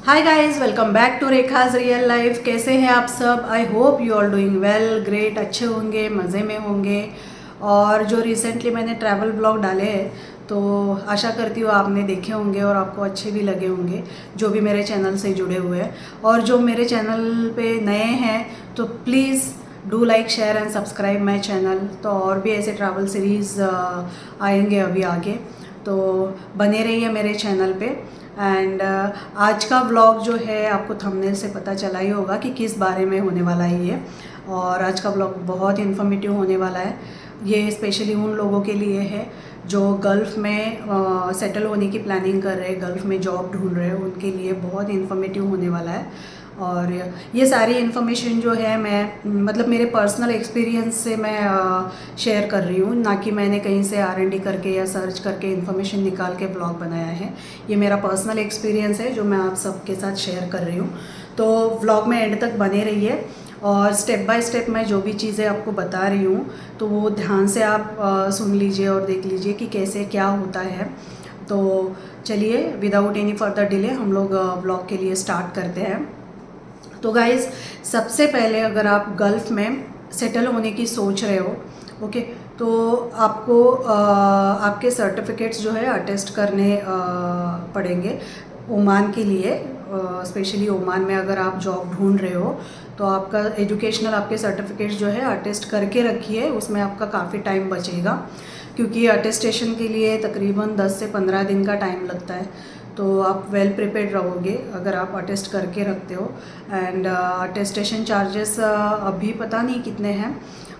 Hi guys, welcome back to Rekha's real life. कैसे हैं आप सब? I hope you are doing well, great, अच्छे होंगे, मज़े में होंगे। और जो रिसेंटली मैंने ट्रैवल ब्लॉग डाले हैं तो आशा करती हूँ आपने देखे होंगे और आपको अच्छे भी लगे होंगे, जो भी मेरे चैनल से जुड़े हुए हैं। और जो मेरे चैनल पे नए हैं तो please do like, share and subscribe my channel. तो और भी ऐसे ट्रैवल सीरीज़ आएंगे अभी आगे, तो बने रहिए मेरे चैनल पे। एंड आज का व्लॉग जो है आपको थंबनेल से पता चला ही होगा कि किस बारे में होने वाला है ये। और आज का व्लॉग बहुत इन्फॉर्मेटिव होने वाला है। ये स्पेशली उन लोगों के लिए है जो गल्फ़ में सेटल होने की प्लानिंग कर रहे हैं, गल्फ़ में जॉब ढूंढ रहे हैं, उनके लिए बहुत इन्फॉर्मेटिव होने वाला है। और ये सारी इन्फॉर्मेशन जो है मैं मतलब मेरे पर्सनल एक्सपीरियंस से मैं शेयर कर रही हूँ, ना कि मैंने कहीं से R&D करके या सर्च करके इन्फॉर्मेशन निकाल के ब्लॉग बनाया है। ये मेरा पर्सनल एक्सपीरियंस है जो मैं आप सबके साथ शेयर कर रही हूँ। तो व्लॉग में एंड तक बने रहिए और स्टेप बाय स्टेप मैं जो भी चीज़ें आपको बता रही हूँ तो वो ध्यान से आप सुन लीजिए और देख लीजिए कि कैसे क्या होता है। तो चलिए विदाउट एनी फर्दर डिले हम लोग व्लॉग के लिए स्टार्ट करते हैं। तो गाइज़, सबसे पहले अगर आप गल्फ़ में सेटल होने की सोच रहे हो, ओके, तो आपको आपके सर्टिफिकेट्स जो है अटेस्ट करने पड़ेंगे ओमान के लिए। स्पेशली ओमान में अगर आप जॉब ढूंढ रहे हो तो आपका एजुकेशनल आपके सर्टिफिकेट्स जो है अटेस्ट करके रखिए, उसमें आपका काफ़ी टाइम बचेगा क्योंकि अटेस्टेशन के लिए तकरीबन 10 से 15 दिन का टाइम लगता है। तो आप वेल प्रिपेयर्ड रहोगे अगर आप अटेस्ट करके रखते हो। एंड अटेस्टेशन चार्जेस अभी पता नहीं कितने हैं,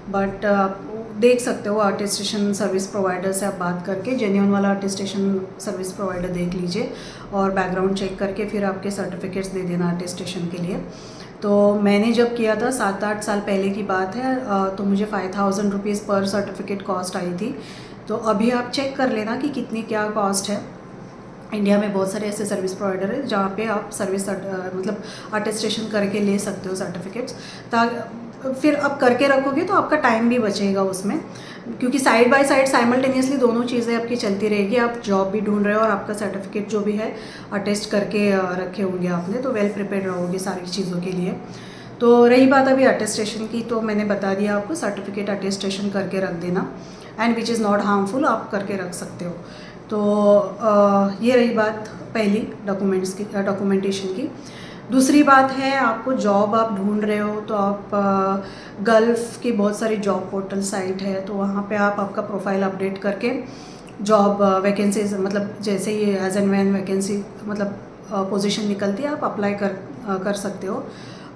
बट आप देख सकते हो अटेस्टेशन सर्विस प्रोवाइडर से आप बात करके जेन्युइन वाला अटेस्टेशन सर्विस प्रोवाइडर देख लीजिए और बैकग्राउंड चेक करके फिर आपके सर्टिफिकेट्स दे देना अटेस्टेशन के लिए। तो मैंने जब किया था 7-8 साल पहले की बात है, तो मुझे 5000 रुपीज़ पर सर्टिफिकेट कॉस्ट आई थी। तो अभी आप चेक कर लेना कि कितनी क्या कॉस्ट है। इंडिया में बहुत सारे ऐसे सर्विस प्रोवाइडर है जहाँ पे आप सर्विस मतलब अटेस्टेशन करके ले सकते हो सर्टिफिकेट्स। फिर आप करके रखोगे तो आपका टाइम भी बचेगा उसमें, क्योंकि साइड बाय साइड साइमल्टेनियसली दोनों चीज़ें आपकी चलती रहेगी। आप जॉब भी ढूंढ रहे हो और आपका सर्टिफिकेट जो भी है अटेस्ट करके रखे होंगे आपने, तो वेल प्रिपेयर्ड रहोगे सारी चीज़ों के लिए। तो रही बात अभी अटेस्टेशन की, तो मैंने बता दिया आपको सर्टिफिकेट अटेस्टेशन करके रख देना, and which is not harmful, आप करके रख सकते हो। तो ये रही बात पहली डॉक्यूमेंट्स की, डॉक्यूमेंटेशन की। दूसरी बात है, आपको जॉब आप ढूंढ रहे हो तो आप गल्फ़ की बहुत सारी जॉब पोर्टल साइट है, तो वहाँ पे आप आपका प्रोफाइल अपडेट करके जॉब वैकेंसीज मतलब जैसे ही एज एंड व्हेन वैकेंसी मतलब पोजीशन निकलती है आप अप्लाई कर सकते हो।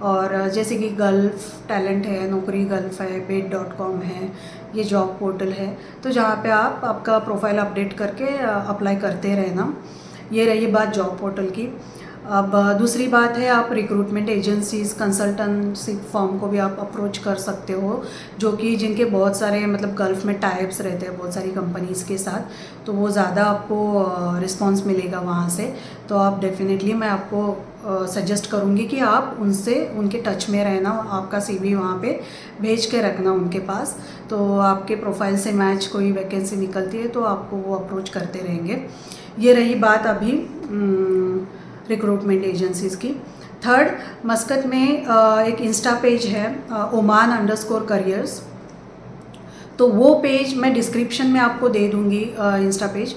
और जैसे कि गल्फ़ टैलेंट है, नौकरी गल्फ़ है, पेड.com है, ये जॉब पोर्टल है, तो जहाँ पे आप आपका प्रोफाइल अपडेट करके अप्लाई करते रहना। ये रही बात जॉब पोर्टल की। अब दूसरी बात है, आप रिक्रूटमेंट एजेंसीज़, कंसल्टेंसी फर्म को भी आप अप्रोच कर सकते हो, जो कि जिनके बहुत सारे मतलब गल्फ़ में टाइप्स रहते हैं बहुत सारी कंपनीज़ के साथ, तो वो ज़्यादा आपको रिस्पांस मिलेगा वहाँ से। तो आप डेफिनेटली मैं आपको सजेस्ट करूँगी कि आप उनसे उनके टच में रहना, आपका CV वहाँ पे भेज के रखना उनके पास। तो आपके प्रोफाइल से मैच कोई वैकेंसी निकलती है तो आपको वो अप्रोच करते रहेंगे। ये रही बात अभी रिक्रूटमेंट एजेंसीज़ की। थर्ड, मस्कत में एक इंस्टा पेज है Oman_careers, तो वो पेज मैं डिस्क्रिप्शन में आपको दे दूँगी, इंस्टा पेज।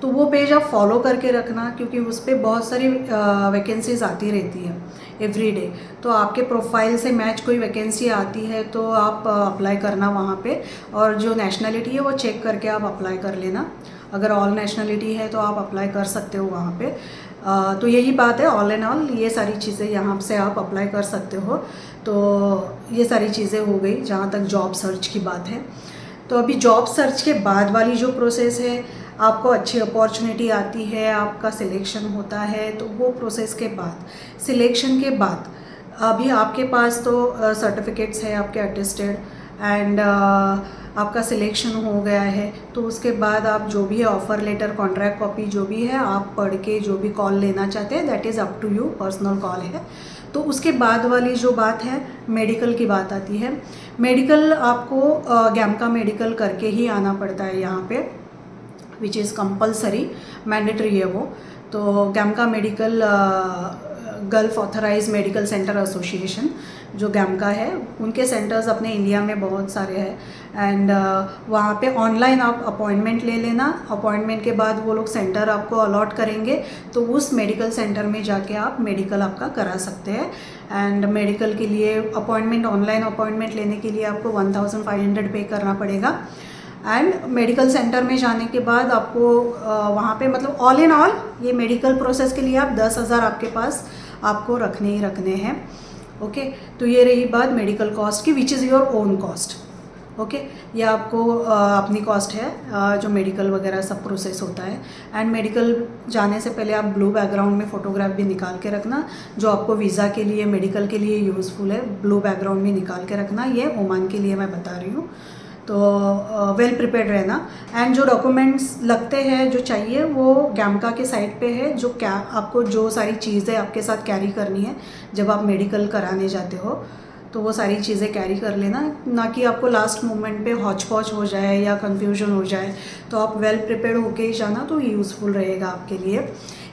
तो वो पेज आप फॉलो करके रखना क्योंकि उस पर बहुत सारी वैकेंसीज आती रहती है एवरी डे। तो आपके प्रोफाइल से मैच कोई वैकेंसी आती है तो आप अप्लाई करना वहाँ पे, और जो नेशनलिटी है वो चेक करके आप अप्लाई कर लेना। अगर ऑल नेशनलिटी है तो आप अप्लाई कर सकते हो वहाँ पे। तो यही बात है, ऑल एंड ऑल ये सारी चीज़ें यहाँ से आप अप्लाई कर सकते हो। तो ये सारी चीज़ें हो गई जहाँ तक जॉब सर्च की बात है। तो अभी जॉब सर्च के बाद वाली जो प्रोसेस है, आपको अच्छी अपॉर्चुनिटी आती है, आपका सिलेक्शन होता है, तो वो प्रोसेस के बाद, सिलेक्शन के बाद अभी आपके पास तो सर्टिफिकेट्स है आपके अटेस्टेड, एंड आपका सिलेक्शन हो गया है, तो उसके बाद आप जो भी है ऑफ़र लेटर, कॉन्ट्रैक्ट कॉपी जो भी है आप पढ़ के जो भी कॉल लेना चाहते हैं, that is up to you, personal call है। तो उसके बाद वाली जो बात है मेडिकल की बात आती है। मेडिकल आपको गैमका मेडिकल करके ही आना पड़ता है यहाँ पे, विच इज़ कंपलसरी, मैंडेटरी है वो। तो गैमका medical Gulf authorise medical centre association जो गैमका है, उनके सेंटर्स अपने इंडिया में बहुत सारे हैं। एंड वहाँ पे ऑनलाइन आप अपॉइंटमेंट ले लेना। अपॉइंटमेंट के बाद वो लोग सेंटर आपको अलॉट करेंगे, तो उस मेडिकल सेंटर में जाके आप मेडिकल आपका करा सकते हैं। एंड मेडिकल के लिए अपॉइंटमेंट, ऑनलाइन अपॉइंटमेंट लेने के लिए आपको 1500 पे करना पड़ेगा। एंड मेडिकल सेंटर में जाने के बाद आपको वहाँ पे मतलब ऑल इन ऑल ये मेडिकल प्रोसेस के लिए आप 10,000 आपके पास आपको रखने ही रखने हैं। ओके, तो ये रही बात मेडिकल कॉस्ट की, which is your own cost. Okay, ये आपको अपनी कॉस्ट है जो मेडिकल वगैरह सब प्रोसेस होता है। एंड मेडिकल जाने से पहले आप ब्लू बैकग्राउंड में फ़ोटोग्राफ भी निकाल के रखना, जो आपको वीज़ा के लिए, मेडिकल के लिए यूज़फुल है। ब्लू बैकग्राउंड में निकाल के रखना, ये ओमान के लिए मैं बता रही हूँ। तो वेल प्रिपेयर्ड रहना। एंड जो डॉक्यूमेंट्स लगते हैं जो चाहिए वो गैमका के साइट पे है, जो क्या आपको जो सारी चीज़ें आपके साथ कैरी करनी है जब आप मेडिकल कराने जाते हो, तो वो सारी चीज़ें कैरी कर लेना, ना कि आपको लास्ट मोमेंट पे हौच पौच हो जाए या कन्फ्यूजन हो जाए। तो आप वेल प्रिपेयर्ड होके ही जाना, तो यूज़फुल रहेगा आपके लिए।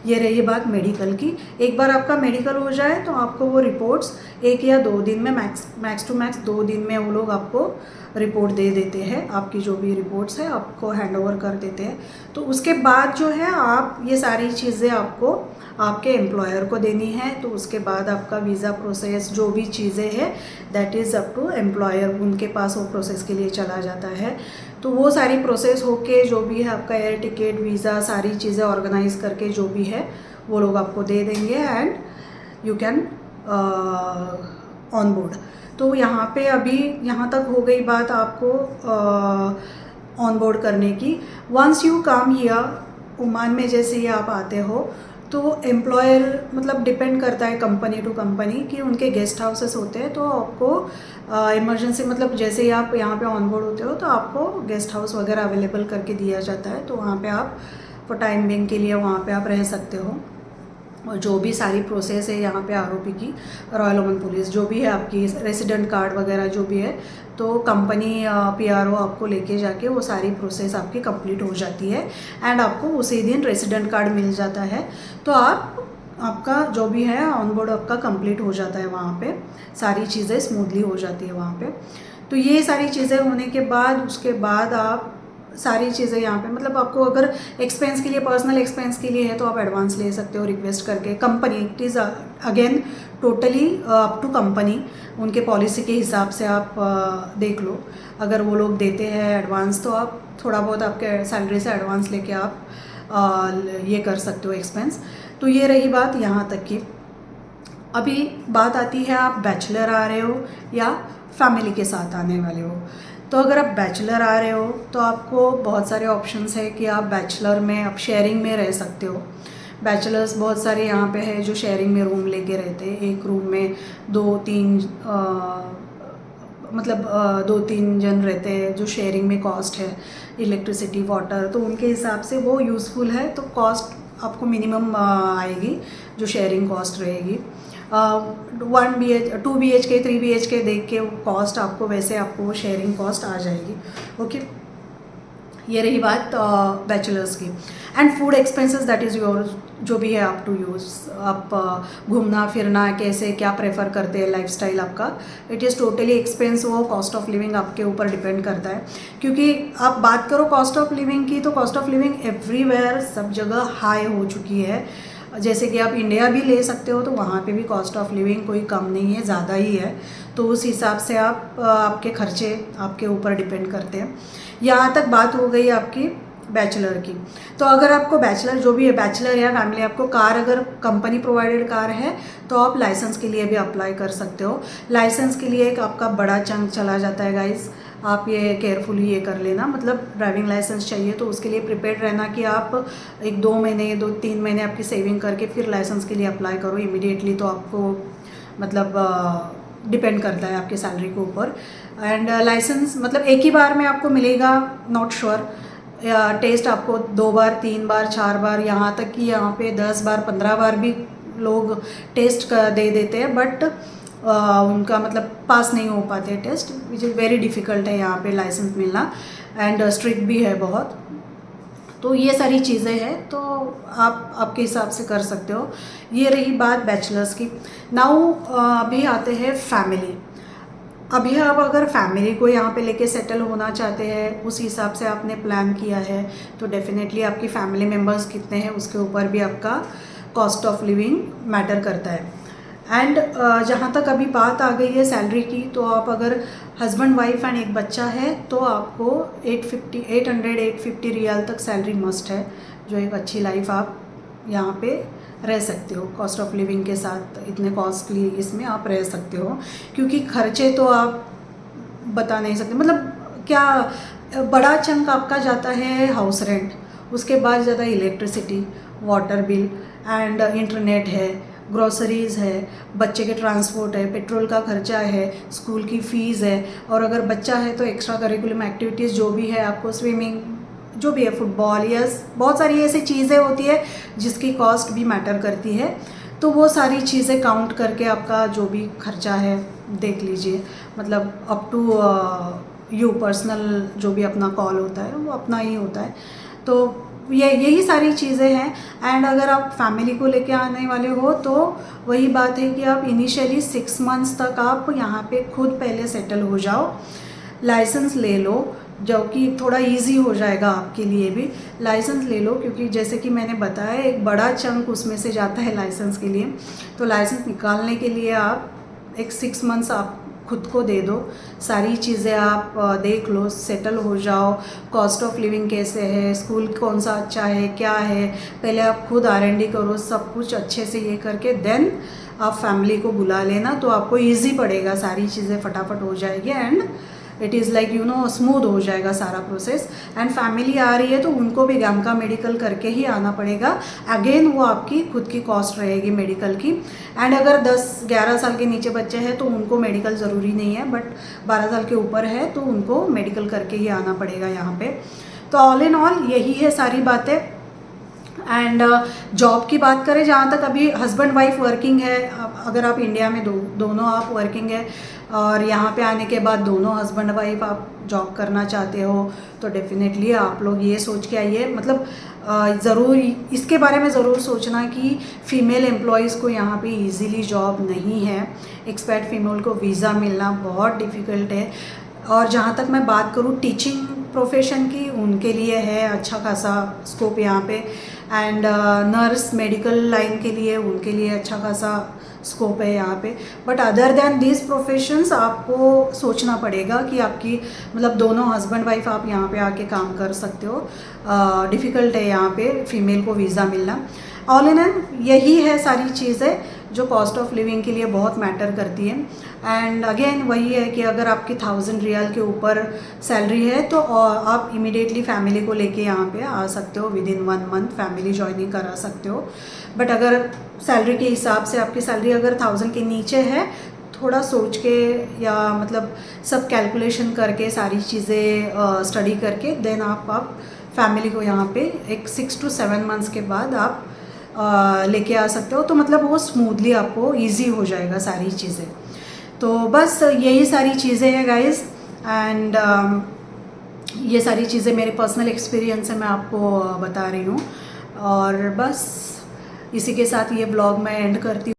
ये रही बात मेडिकल की। एक बार आपका मेडिकल हो जाए तो आपको वो रिपोर्ट्स 1 या 2 दिन में, मैक्स टू मैक्स 2 दिन में वो लोग आपको रिपोर्ट दे देते हैं। आपकी जो भी रिपोर्ट्स है आपको हैंड ओवर कर देते हैं। तो उसके बाद जो है आप ये सारी चीज़ें आपको आपके एम्प्लॉयर को देनी है। तो उसके बाद आपका वीज़ा प्रोसेस जो भी चीज़ें हैं that is up to employer, उनके पास वो प्रोसेस के लिए चला जाता है। तो वो सारी प्रोसेस होके जो भी है आपका एयर टिकट, वीज़ा, सारी चीज़ें ऑर्गेनाइज करके जो भी है वो लोग आपको दे देंगे and you can on board. तो यहाँ पे अभी यहाँ तक हो गई बात आपको ऑन बोर्ड करने की। Once you come here, Oman में जैसे ही आप आते हो तो एम्प्लॉयर मतलब डिपेंड करता है कंपनी टू कंपनी कि उनके गेस्ट हाउसेस होते हैं, तो आपको इमरजेंसी मतलब जैसे ही आप यहाँ पे ऑन बोर्ड होते हो तो आपको गेस्ट हाउस वगैरह अवेलेबल करके दिया जाता है। तो वहाँ पे आप फॉर टाइम बिंग के लिए वहाँ पे आप रह सकते हो। और जो भी सारी प्रोसेस है यहाँ पे आरओपी की, रॉयल ओमान पुलिस जो भी है, आपकी रेसिडेंट कार्ड वगैरह जो भी है, तो कंपनी पीआरओ आपको लेके जाके वो सारी प्रोसेस आपकी कंप्लीट हो जाती है एंड आपको उसी दिन रेसिडेंट कार्ड मिल जाता है। तो आपका जो भी है ऑन बोर्ड आपका कंप्लीट हो जाता है, वहाँ पे सारी चीज़ें स्मूथली हो जाती है वहाँ पे। तो ये सारी चीज़ें होने के बाद उसके बाद आप सारी चीज़ें यहाँ पे मतलब आपको अगर एक्सपेंस के लिए, पर्सनल एक्सपेंस के लिए है तो आप एडवांस ले सकते हो रिक्वेस्ट करके। Company, it is again totally up to company, उनके पॉलिसी के हिसाब से आप देख लो। अगर वो लोग देते हैं एडवांस तो आप थोड़ा बहुत आपके सैलरी से एडवांस लेके आप ये कर सकते हो एक्सपेंस। तो ये रही बात यहाँ तक की। अभी बात आती है आप बैचलर आ रहे हो या फैमिली के साथ आने वाले हो। तो अगर आप बैचलर आ रहे हो तो आपको बहुत सारे ऑप्शंस है कि आप बैचलर में आप शेयरिंग में रह सकते हो। बैचलर्स बहुत सारे यहाँ पे है जो शेयरिंग में रूम लेके रहते हैं। एक रूम में 2-3 जन रहते हैं, जो शेयरिंग में कॉस्ट है इलेक्ट्रिसिटी, वाटर, तो उनके हिसाब से वो यूज़फुल है। तो कॉस्ट आपको मिनिमम आएगी जो शेयरिंग कॉस्ट रहेगी। 2 BHK 3 BHK देख के कॉस्ट आपको वैसे आपको शेयरिंग कॉस्ट आ जाएगी। ओके, ये रही बात बैचलर्स की। And food expenses that is your, जो भी है आप टू यूज़। आप घूमना फिरना कैसे क्या प्रेफर करते हैं, लाइफस्टाइल आपका, इट इज़ टोटली एक्सपेंस, वो कॉस्ट ऑफ लिविंग आपके ऊपर डिपेंड करता है। क्योंकि आप बात करो कॉस्ट ऑफ लिविंग की, तो कॉस्ट ऑफ लिविंग एवरीवेयर सब जगह हाई हो चुकी है। जैसे कि आप इंडिया भी ले सकते हो तो वहाँ पे भी कॉस्ट ऑफ लिविंग कोई कम नहीं है, ज़्यादा ही है। तो उस हिसाब से आप आपके खर्चे आपके ऊपर डिपेंड करते हैं। यहाँ तक बात हो गई आपकी बैचलर की। तो अगर आपको बैचलर जो भी है, बैचलर या फैमिली, आपको कार अगर कंपनी प्रोवाइडेड कार है तो आप लाइसेंस के लिए भी अप्लाई कर सकते हो। लाइसेंस के लिए एक आपका बड़ा चंक चला जाता है गाइस, आप ये केयरफुली ये कर लेना। मतलब ड्राइविंग लाइसेंस चाहिए तो उसके लिए प्रिपेयर्ड रहना कि आप 1-2 महीने 2-3 महीने आपकी सेविंग करके फिर लाइसेंस के लिए अप्लाई करो इमीडिएटली। तो आपको मतलब डिपेंड करता है आपके सैलरी के ऊपर। एंड लाइसेंस मतलब एक ही बार में आपको मिलेगा, नॉट श्योर। टेस्ट आपको 2 बार 3 बार 4 बार, यहाँ तक कि यहाँ पे 10 बार 15 बार भी लोग टेस्ट दे देते हैं, बट उनका मतलब पास नहीं हो पाते test, which is very difficult है यहाँ पे लाइसेंस मिलना। एंड स्ट्रिक्ट भी है बहुत। तो ये सारी चीज़ें हैं, तो आप आपके हिसाब से कर सकते हो। ये रही बात बैचलर्स की। नाउ अभी आते हैं फैमिली। अभी आप अगर फैमिली को यहाँ पे लेके सेटल होना चाहते हैं, उस हिसाब से आपने प्लान किया है, तो डेफिनेटली आपकी फैमिली मेम्बर्स कितने हैं उसके ऊपर भी आपका कॉस्ट ऑफ लिविंग मैटर करता है। एंड जहाँ तक अभी बात आ गई है सैलरी की, तो आप अगर हस्बैंड वाइफ एंड एक बच्चा है तो आपको 850 रियाल तक सैलरी मस्ट है, जो एक अच्छी लाइफ आप यहाँ पे रह सकते हो। कॉस्ट ऑफ लिविंग के साथ इतने कॉस्टली इसमें आप रह सकते हो, क्योंकि खर्चे तो आप बता नहीं सकते। मतलब क्या बड़ा चंक आपका जाता है हाउस रेंट, उसके बाद ज़्यादा electricity, water bill and internet है, ग्रोसरीज़ है, बच्चे के ट्रांसपोर्ट है, पेट्रोल का खर्चा है, स्कूल की फ़ीस है, और अगर बच्चा है तो एक्स्ट्रा करिकुलम एक्टिविटीज़ जो भी है आपको, स्विमिंग जो भी है, फुटबॉल, यस, बहुत सारी ऐसी चीज़ें होती है जिसकी कॉस्ट भी मैटर करती है। तो वो सारी चीज़ें काउंट करके आपका जो भी खर्चा है देख लीजिए। मतलब अप टू यू पर्सनल जो भी अपना कॉल होता है वो अपना ही होता है। तो यही सारी चीज़ें हैं। एंड अगर आप फैमिली को लेके आने वाले हो तो वही बात है कि आप इनिशियली 6 मंथ्स तक आप यहाँ पे खुद पहले सेटल हो जाओ, लाइसेंस ले लो, जो कि थोड़ा इजी हो जाएगा आपके लिए भी। लाइसेंस ले लो, क्योंकि जैसे कि मैंने बताया एक बड़ा चंक उसमें से जाता है लाइसेंस के लिए। तो लाइसेंस निकालने के लिए आप एक 6 मंथ्स आप खुद को दे दो, सारी चीज़ें आप देख लो, सेटल हो जाओ, कॉस्ट ऑफ लिविंग कैसे है, स्कूल कौन सा अच्छा है, क्या है, पहले आप खुद R&D करो, सब कुछ अच्छे से ये करके देन आप फैमिली को बुला लेना, तो आपको ईजी पड़ेगा, सारी चीज़ें फटाफट हो जाएगी and it is like smooth हो जाएगा सारा प्रोसेस। एंड फैमिली आ रही है तो उनको भी गाम का मेडिकल करके ही आना पड़ेगा। अगेन वो आपकी खुद की कॉस्ट रहेगी मेडिकल की। एंड अगर 10-11 साल के नीचे बच्चे हैं तो उनको मेडिकल ज़रूरी नहीं है, बट 12 साल के ऊपर है तो उनको मेडिकल करके ही आना पड़ेगा यहाँ पे। तो ऑल इन ऑल यही है सारी बातें। एंड जॉब की बात करें, जहाँ तक अभी हस्बैंड वाइफ वर्किंग है, अगर आप इंडिया में दोनों आप वर्किंग है और यहाँ पे आने के बाद दोनों हस्बैंड वाइफ आप जॉब करना चाहते हो, तो डेफिनेटली आप लोग ये सोच के आइए। मतलब ज़रूर इसके बारे में ज़रूर सोचना कि फ़ीमेल एम्प्लॉयज़ को यहाँ पे इजीली जॉब नहीं है। एक्सपैट फीमेल को वीज़ा मिलना बहुत डिफ़िकल्ट है। और जहाँ तक मैं बात करूँ टीचिंग प्रोफेशन की, उनके लिए है अच्छा खासा स्कोप यहाँ पे। एंड नर्स, मेडिकल लाइन के लिए, उनके लिए अच्छा खासा स्कोप है यहाँ पे। But other than this professions आपको सोचना पड़ेगा कि आपकी मतलब दोनों हस्बैंड वाइफ आप यहाँ पे आके काम कर सकते हो। डिफ़िकल्ट है यहाँ पे फीमेल को वीज़ा मिलना। ऑल इन ऑल यही है सारी चीज़ें जो कॉस्ट ऑफ लिविंग के लिए बहुत मैटर करती है। एंड अगेन वही है कि अगर आपकी 1000 रियाल के ऊपर सैलरी है तो आप इमीडिएटली फैमिली को लेके यहाँ पे आ सकते हो, with in 1 month family joining करा सकते हो। बट अगर सैलरी के हिसाब से आपकी सैलरी अगर 1000 के नीचे है, थोड़ा सोच के या मतलब सब कैलकुलेशन करके सारी चीज़ें स्टडी करके देन आप फैमिली को यहाँ पे एक 6 to 7 मंथ्स के बाद आप लेके आ सकते हो। तो मतलब वो स्मूथली आपको इजी हो जाएगा सारी चीज़ें। तो बस यही सारी चीज़ें हैं गाइस। एंड ये सारी चीज़ें मेरे पर्सनल एक्सपीरियंस से मैं आपको बता रही हूँ। और बस इसी के साथ ये ब्लॉग मैं एंड करती